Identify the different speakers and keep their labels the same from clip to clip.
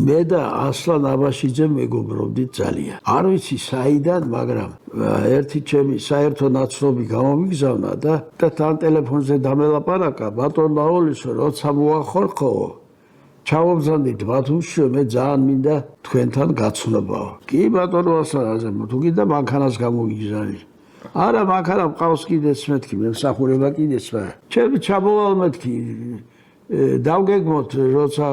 Speaker 1: მე და ასლან აბაშიძე მეგობრობდით ძალიან. არ ვიცი საიდან, მაგრამ ერთი ჩემი საერთო ნაცნობი გამომიგზავნა და თან ტელეფონზე დამელაპარაკა ბატონ მაოლისო, როცა მოახორხო, ჩავობრძანდით ბათუმში, მე ძალიან მინდა თქვენთან გაცნობაო. კი ბატონო ასლანაზე, თუ გინდა მანქანას გამოგიგზავნით. არა, მანქანა მყავს კიდეც მეთქი, მემსახურება კიდეც, მაგრამ ჩემი ჩამოვალ მეთქი, დავგეგმოთ, როცა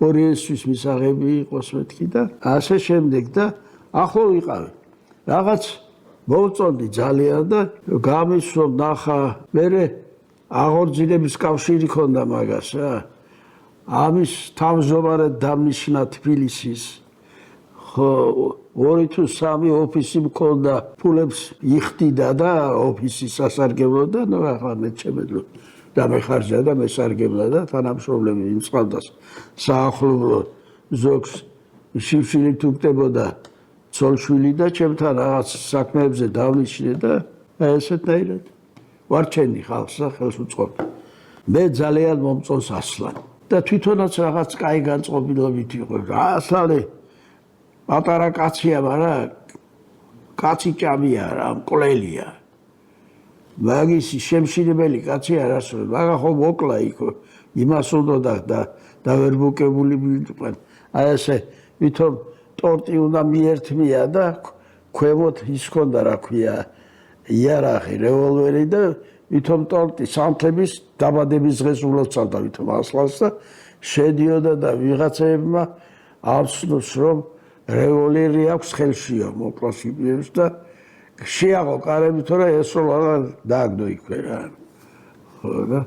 Speaker 1: ორიესთვის მისაღები იყოს მეთქი და ასე შემდეგ და ახლო ვიყავი. რაღაც მოვწონდი ძალიან და გამისვლო ნახა, მე აღორძინების კავშირი ქონდა მაგას რა. ამის თავმჯდომარედ დამნიშნა თბილისის. ხო, 2 თუ 3 ოფისი მქონდა, ფულებს იხდიდა და ოფისის სასარგებლო და ნუ ახლა მე ჩემედლო დამეხარჯა და მესარგებლა და თანამშრომლები იმწყავდა საახლობლო ზოგს შიმშილი თუ გდებოდა ცოლშვილი და ჩემთან რაღაც საქმეებზე დავნიშნე და ესეთნაირად ვარჩენდი ხალხს და ხელს უწყობდი. მე ძალიან მომწონს ასლანი და თვითონაც რაღაც კაი განწყობილობით იყო. ასლანი პატარა კაცია, მაგრამ კაცი ჭამია რა, მკვლელია. მაგისი შემშინებელი კაცი არ ასწორებს, მაგრამ ხო მოკლა იქ იმას უნდა და ვერ მოკებული მიყვან. აი ესე ვითომ ტორტი უნდა მიერთმია და ქვემოთ ის ქონდა რა ქვია, იარაღი, რევოლვერი და ვითომ ტორტი სამთების დაბადების დღეს ულოცავდა ვითომ ასლანს და შედიოდა და ვიღაცებმა ავცნობს რომ რევოლვერი აქვს ხელშიო მოკლას იპირებს და შეაღო კარები თორე ესროლა და დააგდო იქვე რა. ხო და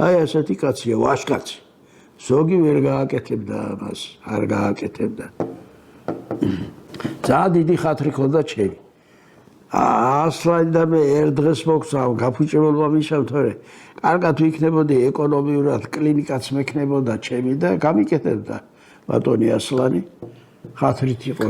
Speaker 1: აი ასეთი კაცია, ვაშკაცი. ზოგი ვერ გააკეთებდა ამას, არ გააკეთებდა. ძალიან დიდი ხათრი ქონდა ჩემი. ასლანი და მე ერთ დღეს მოგწავ გაფუჭებელმა მიშავ თორე. კარგად ვიქნებოდი ეკონომიურად, კლინიკაც მექნებოდა ჩემი და გამიკეთებდა ბატონი ასლანი. ხათრით იყო.